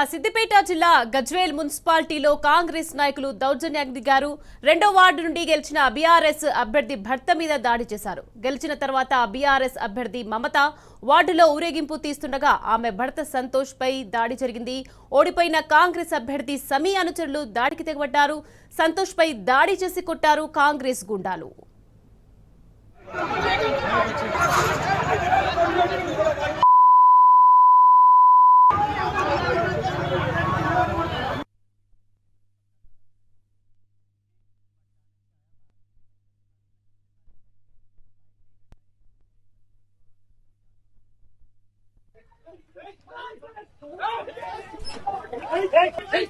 సిద్దిపేట జిల్లా గజ్వేల్ మున్సిపాలిటీలో కాంగ్రెస్ నాయకులు దౌర్జన్యానికి దిగారు. 2వ వార్డు నుండి గెలిచిన బీఆర్ఎస్ అభ్యర్థి భర్త మీద దాడి చేశారు. గెలిచిన తర్వాత బీఆర్ఎస్ అభ్యర్థి మమత వార్డులో ఊరేగింపు తీస్తుండగా ఆమె భర్త సంతోష్ పై దాడి జరిగింది. ఓడిపోయిన కాంగ్రెస్ అభ్యర్థి సమీ అనుచరులు దాడికి తెగబడ్డారు. సంతోష్ పై దాడి చేసి కొట్టారు కాంగ్రెస్ గుండాలు. Hey!